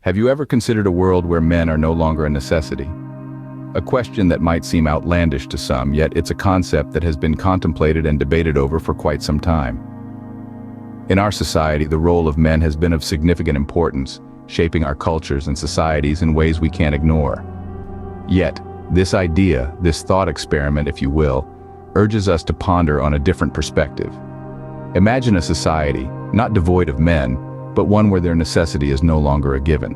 Have you ever considered a world where men are no longer a necessity? A question that might seem outlandish to some, yet it's a concept that has been contemplated and debated over for quite some time. In our society, the role of men has been of significant importance, shaping our cultures and societies in ways we can't ignore. Yet, this idea, this thought experiment, if you will, urges us to ponder on a different perspective. Imagine a society, not devoid of men, but one where their necessity is no longer a given.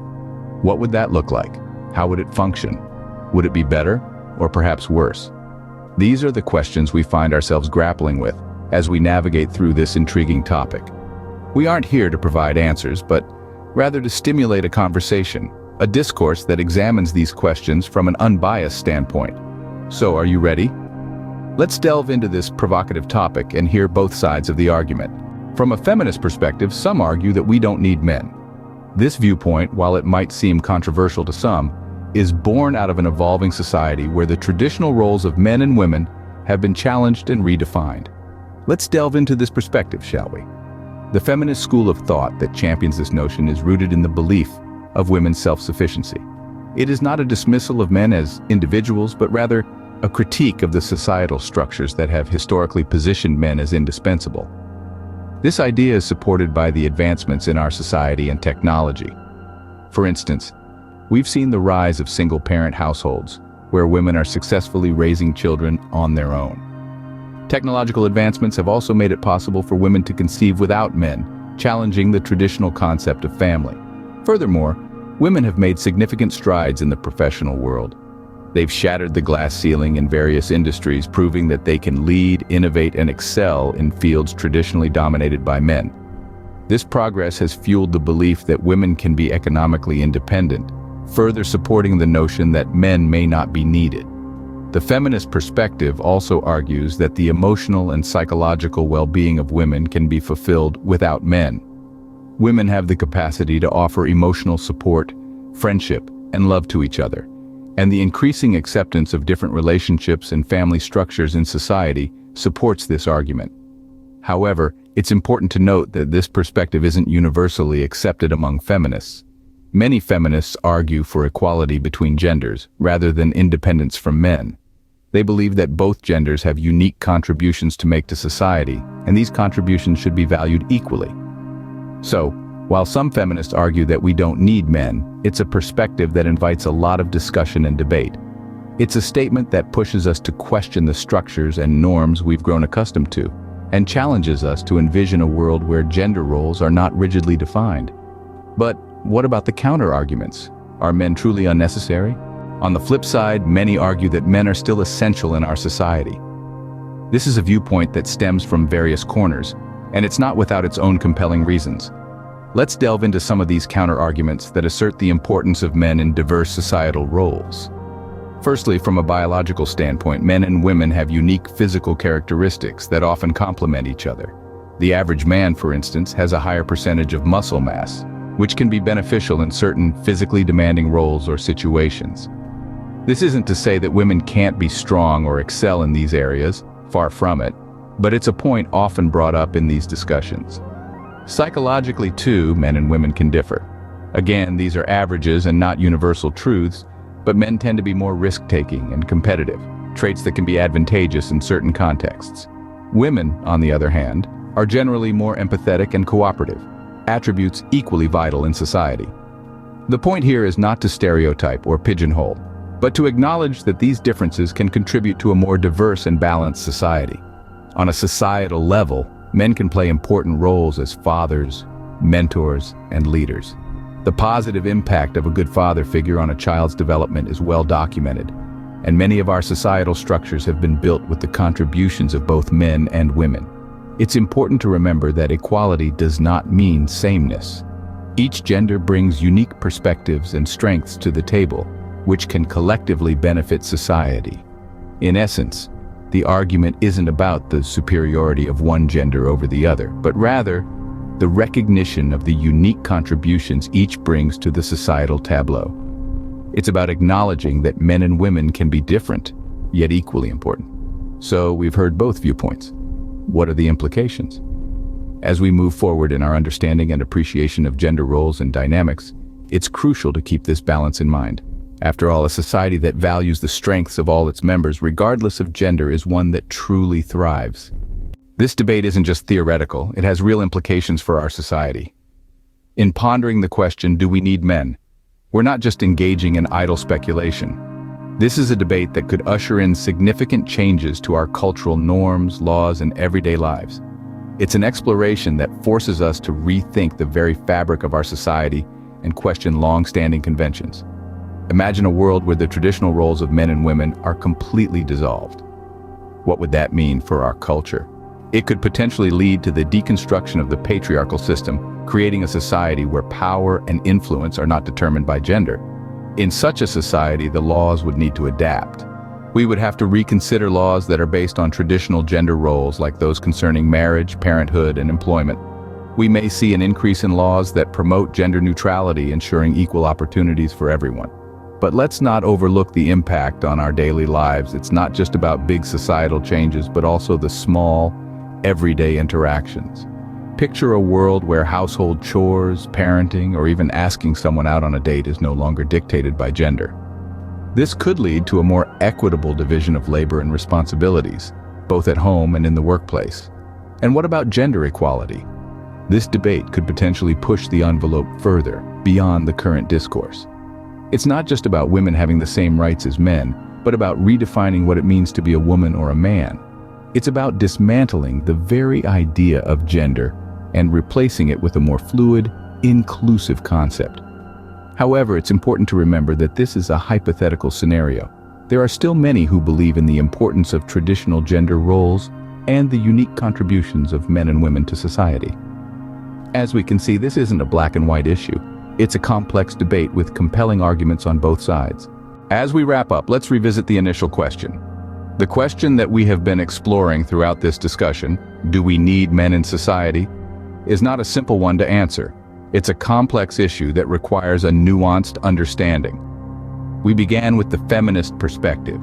What would that look like? How would it function? Would it be better, or perhaps worse? These are the questions we find ourselves grappling with as we navigate through this intriguing topic. We aren't here to provide answers, but rather to stimulate a conversation, a discourse that examines these questions from an unbiased standpoint. So, are you ready? Let's delve into this provocative topic and hear both sides of the argument. From a feminist perspective, some argue that we don't need men. This viewpoint, while it might seem controversial to some, is born out of an evolving society where the traditional roles of men and women have been challenged and redefined. Let's delve into this perspective, shall we? The feminist school of thought that champions this notion is rooted in the belief of women's self-sufficiency. It is not a dismissal of men as individuals, but rather a critique of the societal structures that have historically positioned men as indispensable. This idea is supported by the advancements in our society and technology. For instance, we've seen the rise of single-parent households, where women are successfully raising children on their own. Technological advancements have also made it possible for women to conceive without men, challenging the traditional concept of family. Furthermore, women have made significant strides in the professional world. They've shattered the glass ceiling in various industries, proving that they can lead, innovate, and excel in fields traditionally dominated by men. This progress has fueled the belief that women can be economically independent, further supporting the notion that men may not be needed. The feminist perspective also argues that the emotional and psychological well-being of women can be fulfilled without men. Women have the capacity to offer emotional support, friendship, and love to each other. And the increasing acceptance of different relationships and family structures in society supports this argument. However, it's important to note that this perspective isn't universally accepted among feminists. Many feminists argue for equality between genders, rather than independence from men. They believe that both genders have unique contributions to make to society, and these contributions should be valued equally. So, while some feminists argue that we don't need men, it's a perspective that invites a lot of discussion and debate. It's a statement that pushes us to question the structures and norms we've grown accustomed to, and challenges us to envision a world where gender roles are not rigidly defined. But what about the counter-arguments? Are men truly unnecessary? On the flip side, many argue that men are still essential in our society. This is a viewpoint that stems from various corners, and it's not without its own compelling reasons. Let's delve into some of these counter-arguments that assert the importance of men in diverse societal roles. Firstly, from a biological standpoint, men and women have unique physical characteristics that often complement each other. The average man, for instance, has a higher percentage of muscle mass, which can be beneficial in certain physically demanding roles or situations. This isn't to say that women can't be strong or excel in these areas, far from it, but it's a point often brought up in these discussions. Psychologically, too, men and women can differ. Again, these are averages and not universal truths, but men tend to be more risk-taking and competitive, traits that can be advantageous in certain contexts. Women, on the other hand, are generally more empathetic and cooperative, attributes equally vital in society. The point here is not to stereotype or pigeonhole, but to acknowledge that these differences can contribute to a more diverse and balanced society. On a societal level, men can play important roles as fathers, mentors, and leaders. The positive impact of a good father figure on a child's development is well documented, and many of our societal structures have been built with the contributions of both men and women. It's important to remember that equality does not mean sameness. Each gender brings unique perspectives and strengths to the table, which can collectively benefit society. In essence, the argument isn't about the superiority of one gender over the other, but rather the recognition of the unique contributions each brings to the societal tableau. It's about acknowledging that men and women can be different, yet equally important. So we've heard both viewpoints. What are the implications? As we move forward in our understanding and appreciation of gender roles and dynamics, It's crucial to keep this balance in mind. After all, a society that values the strengths of all its members, regardless of gender, is one that truly thrives. This debate isn't just theoretical, it has real implications for our society. In pondering the question, do we need men? We're not just engaging in idle speculation. This is a debate that could usher in significant changes to our cultural norms, laws, and everyday lives. It's an exploration that forces us to rethink the very fabric of our society and question long-standing conventions. Imagine a world where the traditional roles of men and women are completely dissolved. What would that mean for our culture? It could potentially lead to the deconstruction of the patriarchal system, creating a society where power and influence are not determined by gender. In such a society, the laws would need to adapt. We would have to reconsider laws that are based on traditional gender roles, like those concerning marriage, parenthood, and employment. We may see an increase in laws that promote gender neutrality, ensuring equal opportunities for everyone. But let's not overlook the impact on our daily lives. It's not just about big societal changes, but also the small, everyday interactions. Picture a world where household chores, parenting, or even asking someone out on a date is no longer dictated by gender. This could lead to a more equitable division of labor and responsibilities, both at home and in the workplace. And what about gender equality? This debate could potentially push the envelope further, beyond the current discourse. It's not just about women having the same rights as men, but about redefining what it means to be a woman or a man. It's about dismantling the very idea of gender and replacing it with a more fluid, inclusive concept. However, it's important to remember that this is a hypothetical scenario. There are still many who believe in the importance of traditional gender roles and the unique contributions of men and women to society. As we can see, this isn't a black and white issue. It's a complex debate with compelling arguments on both sides. As we wrap up, let's revisit the initial question. The question that we have been exploring throughout this discussion, do we need men in society, is not a simple one to answer. It's a complex issue that requires a nuanced understanding. We began with the feminist perspective,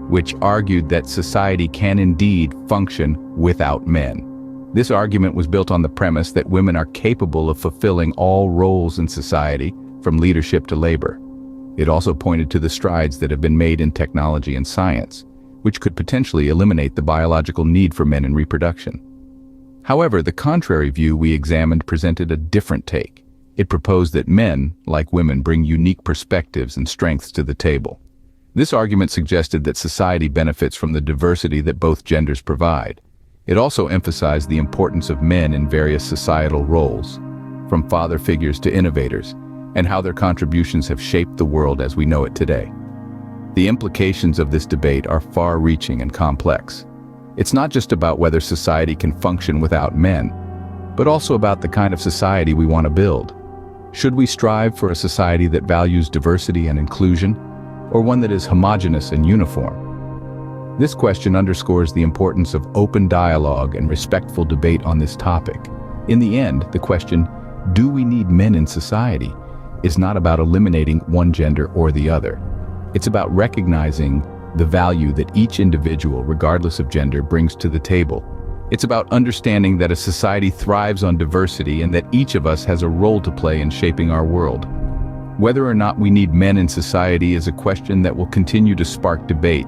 which argued that society can indeed function without men. This argument was built on the premise that women are capable of fulfilling all roles in society, from leadership to labor. It also pointed to the strides that have been made in technology and science, which could potentially eliminate the biological need for men in reproduction. However, the contrary view we examined presented a different take. It proposed that men, like women, bring unique perspectives and strengths to the table. This argument suggested that society benefits from the diversity that both genders provide. It also emphasized the importance of men in various societal roles, from father figures to innovators, and how their contributions have shaped the world as we know it today. The implications of this debate are far-reaching and complex. It's not just about whether society can function without men, but also about the kind of society we want to build. Should we strive for a society that values diversity and inclusion, or one that is homogeneous and uniform? This question underscores the importance of open dialogue and respectful debate on this topic. In the end, the question, do we need men in society, is not about eliminating one gender or the other. It's about recognizing the value that each individual, regardless of gender, brings to the table. It's about understanding that a society thrives on diversity and that each of us has a role to play in shaping our world. Whether or not we need men in society is a question that will continue to spark debate,